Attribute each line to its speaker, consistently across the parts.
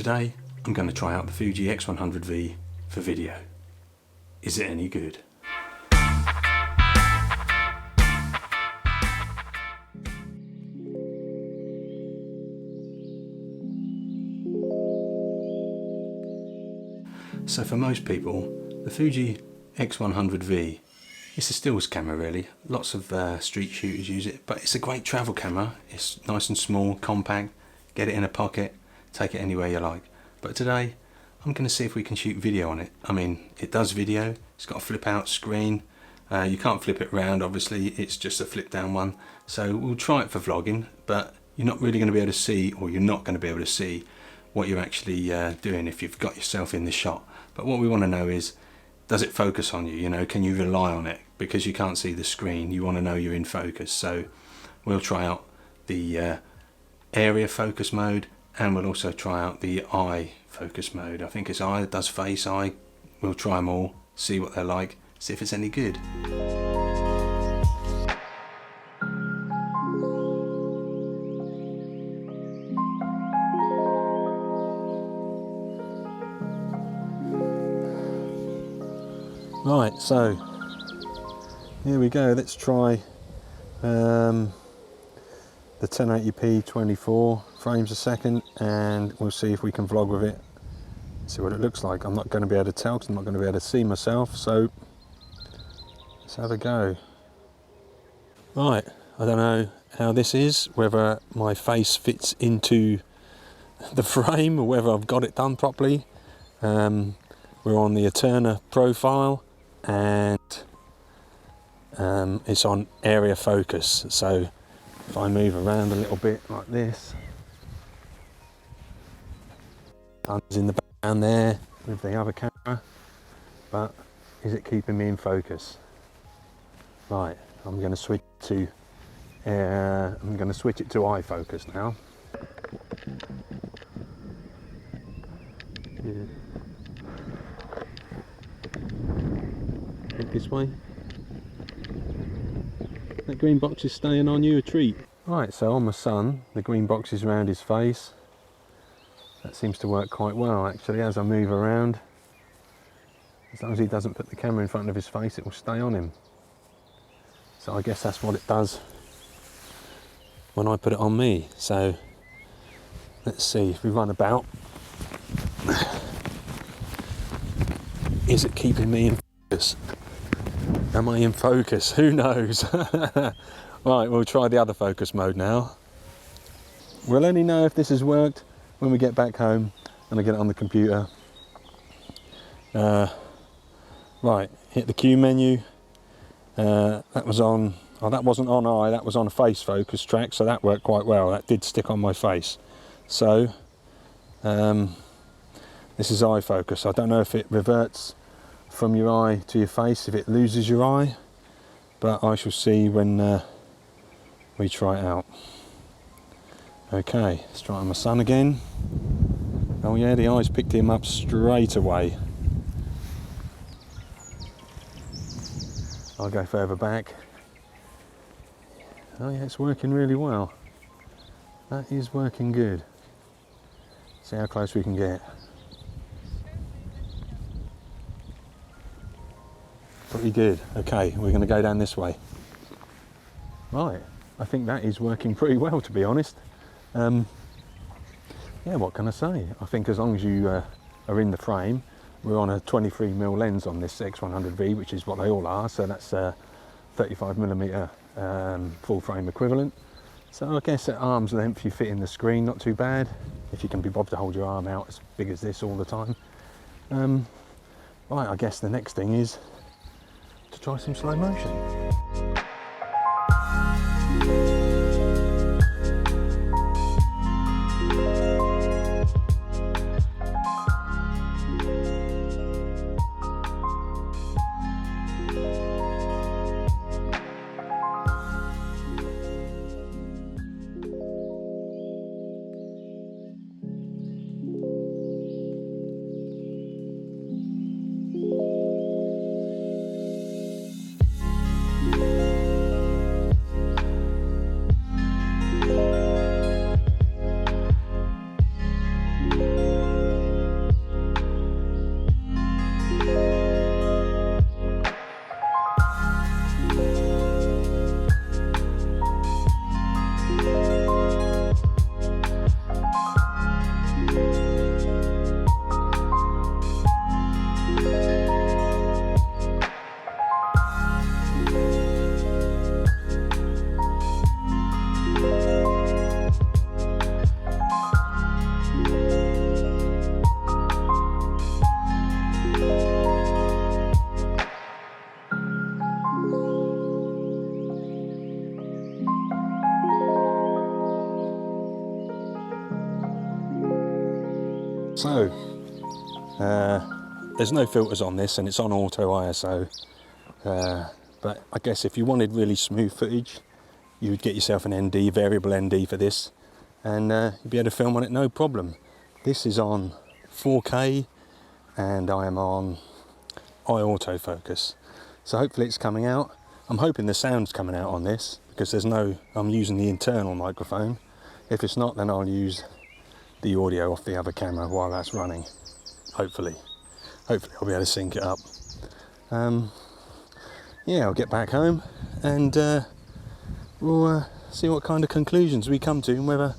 Speaker 1: today I'm going to try out the Fuji X100V for video. Is it any good? So for most people, the Fuji X100V is a stills camera really. Lots of street shooters use it, but it's a great travel camera. It's nice and small, compact, get it in a pocket, take it anywhere you like. But today, I'm going to see if we can shoot video on it. I mean, it does video, it's got a flip out screen. You can't flip it around, obviously, it's just a flip down one. So we'll try it for vlogging, but you're not really going to be able to see, or you're not going to be able to see what you're actually doing if you've got yourself in the shot. But what we want to know is, does it focus on you? You know, can you rely on it? Because you can't see the screen, you want to know you're in focus. So we'll try out the area focus mode, and we'll also try out the eye focus mode. I think it's eye that does face, eye. We'll try them all, see what they're like, see if it's any good. Right, so here we go. Let's try the 1080p 24 frames a second, and we'll see if we can vlog with it, see what it looks like. I'm not going to be able to tell because I'm not going to be able to see myself, so let's have a go. Right, I don't know how this is, whether my face fits into the frame or whether I've got it done properly. We're on the Eterna profile, and it's on area focus, so if I move around a little bit like this, sun's in the background there with the other camera, but is it keeping me in focus? Right, I'm going to switch to eye focus now. Yeah. Look this way. That green box is staying on you a treat. Right, so on my son, the green box is around his face. That seems to work quite well actually. As I move around, as long as he doesn't put the camera in front of his face, it will stay on him. So I guess that's what it does when I put it on me. So let's see if we run about. Is it keeping me in focus? Am I in focus? Who knows? Right, we'll try the other focus mode now. We'll only know if this has worked when we get back home and I get it on the computer. Right, hit the Q menu. That was on, oh, that wasn't on eye, that was on a face focus track, so that worked quite well. That did stick on my face. So, this is eye focus. I don't know if it reverts from your eye to your face, if it loses your eye, but I shall see when we try it out. Okay, let's try it on my son again. Oh yeah, the eyes picked him up straight away. I'll go further back. Oh yeah, it's working really well. That is working good. See how close we can get. Pretty good. Okay, we're going to go down this way. Right, I think that is working pretty well, to be honest. Yeah, what can I say? I think as long as you are in the frame, we're on a 23mm lens on this X100V, which is what they all are, so that's 35mm full frame equivalent. So I guess at arm's length you fit in the screen, not too bad, if you can be bothered to hold your arm out as big as this all the time. Right, I guess the next thing is to try some slow motion. So, there's no filters on this and it's on auto ISO, but I guess if you wanted really smooth footage, you would get yourself an ND, variable ND for this, and you'd be able to film on it no problem. This is on 4K and I am on iAutofocus, so hopefully it's coming out. I'm hoping the sound's coming out on this because I'm using the internal microphone. If it's not, then I'll use the audio off the other camera while that's running. Hopefully I'll be able to sync it up. Yeah, I'll get back home and we'll see what kind of conclusions we come to and whether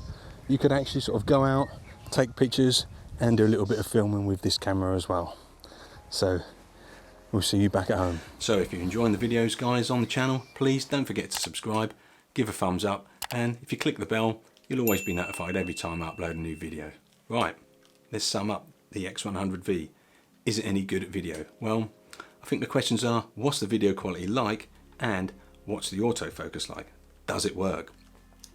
Speaker 1: you could actually sort of go out, take pictures and do a little bit of filming with this camera as well. So we'll see you back at home. So if you're enjoying the videos, guys, on the channel, please don't forget to subscribe, give a thumbs up, and if you click the bell, you'll always be notified every time I upload a new video. Right, let's sum up the X100V. Is it any good at video? Well, I think the questions are, what's the video quality like, and what's the autofocus like? Does it work?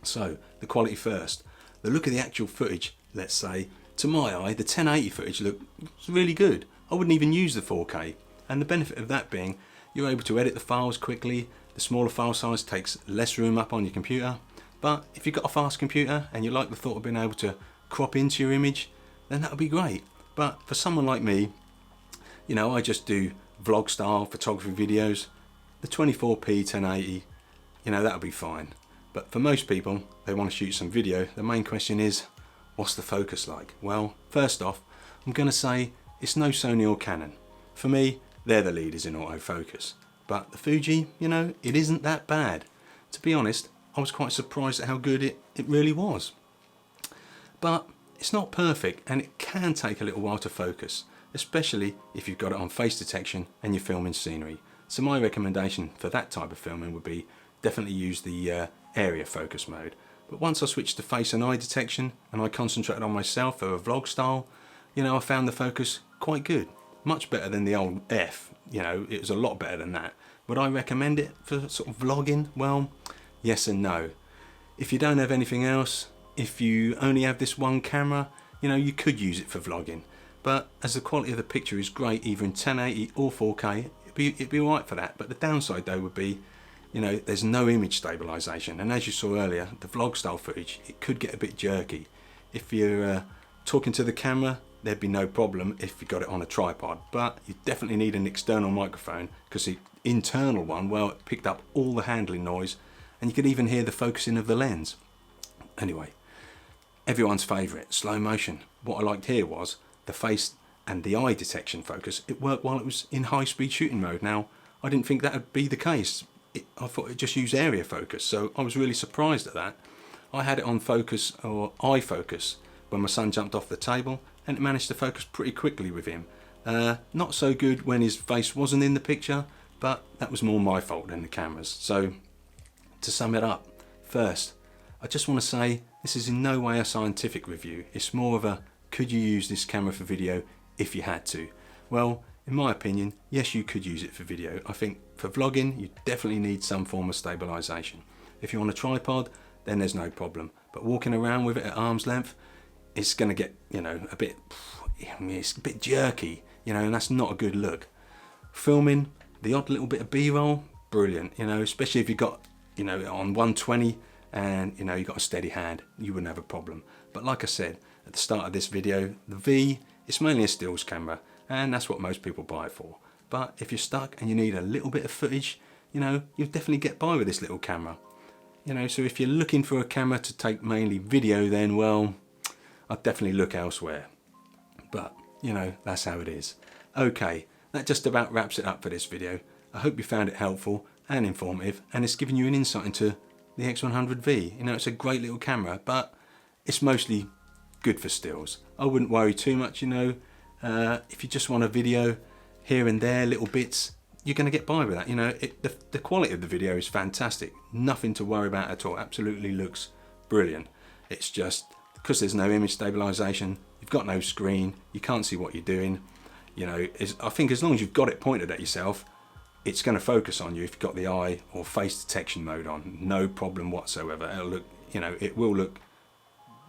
Speaker 1: So, the quality first. The look of the actual footage, let's say, to my eye, the 1080 footage looks really good. I wouldn't even use the 4K. And the benefit of that being, you're able to edit the files quickly, the smaller file size takes less room up on your computer. But if you've got a fast computer and you like the thought of being able to crop into your image, then that would be great. But for someone like me, you know, I just do vlog style photography videos. The 24p 1080, you know, that'll be fine. But for most people, they want to shoot some video. The main question is, what's the focus like? Well, first off, I'm going to say it's no Sony or Canon. For me, they're the leaders in autofocus. But the Fuji, you know, it isn't that bad. To be honest, I was quite surprised at how good it really was. But it's not perfect and it can take a little while to focus, especially if you've got it on face detection and you're filming scenery. So my recommendation for that type of filming would be definitely use the area focus mode. But once I switched to face and eye detection and I concentrated on myself for a vlog style, you know, I found the focus quite good. Much better than the old F, you know, it was a lot better than that. Would I recommend it for sort of vlogging? Well, yes and no. If you don't have anything else, if you only have this one camera, you know, you could use it for vlogging. But as the quality of the picture is great, either in 1080 or 4K, it'd be alright for that. But the downside though would be, you know, there's no image stabilization. And as you saw earlier, the vlog style footage, it could get a bit jerky. If you're talking to the camera, there'd be no problem if you got it on a tripod. But you definitely need an external microphone because the internal one, well, it picked up all the handling noise and you could even hear the focusing of the lens. Anyway, everyone's favourite, slow motion. What I liked here was the face and the eye detection focus. It worked while it was in high speed shooting mode. Now, I didn't think that would be the case. I thought it just used area focus, so I was really surprised at that. I had it on focus or eye focus when my son jumped off the table and it managed to focus pretty quickly with him. Not so good when his face wasn't in the picture, but that was more my fault than the camera's. So to sum it up, first, I just want to say this is in no way a scientific review. It's more of a, could you use this camera for video if you had to? Well, in my opinion, yes, you could use it for video. I think for vlogging, you definitely need some form of stabilization. If you're on a tripod, then there's no problem. But walking around with it at arm's length, it's going to get, you know, it's a bit jerky, you know, and that's not a good look. Filming, the odd little bit of B-roll, brilliant, you know, especially if you've got, you know, on 120 and, you know, you've got a steady hand, you wouldn't have a problem. But like I said at the start of this video, the V, it's mainly a stills camera, and that's what most people buy it for. But if you're stuck and you need a little bit of footage, you know, you'll definitely get by with this little camera. You know, so if you're looking for a camera to take mainly video, then, well, I'd definitely look elsewhere. But, you know, that's how it is. Okay, that just about wraps it up for this video. I hope you found it helpful and informative, and it's given you an insight into the X100V. You know, it's a great little camera, but it's mostly good for stills. I wouldn't worry too much, you know. If you just want a video here and there, little bits, you're going to get by with that. You know, the quality of the video is fantastic. Nothing to worry about at all. Absolutely looks brilliant. It's just because there's no image stabilization, you've got no screen, you can't see what you're doing. You know, I think as long as you've got it pointed at yourself, it's going to focus on you if you've got the eye or face detection mode on. No problem whatsoever. It'll look, you know, it will look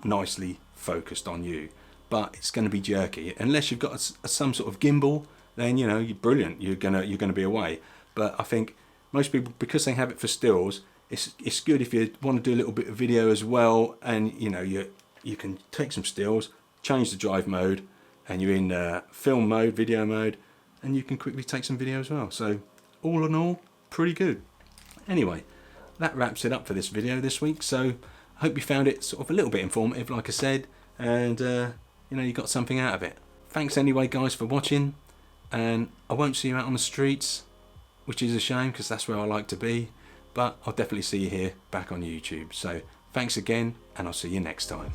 Speaker 1: nicely focused on you. but it's going to be jerky. Unless you've got some sort of gimbal, then you know you're brilliant. You're gonna be away. But I think most people, because they have it for stills, it's good if you want to do a little bit of video as well, and you know you can take some stills, change the drive mode, and you're in film mode, video mode, and you can quickly take some video as well. So all in all, pretty good. Anyway, that wraps it up for this video this week. So I hope you found it sort of a little bit informative, like I said, and you know, you got something out of it. Thanks anyway, guys, for watching, and I won't see you out on the streets, which is a shame because that's where I like to be, but I'll definitely see you here back on YouTube. So thanks again, and I'll see you next time.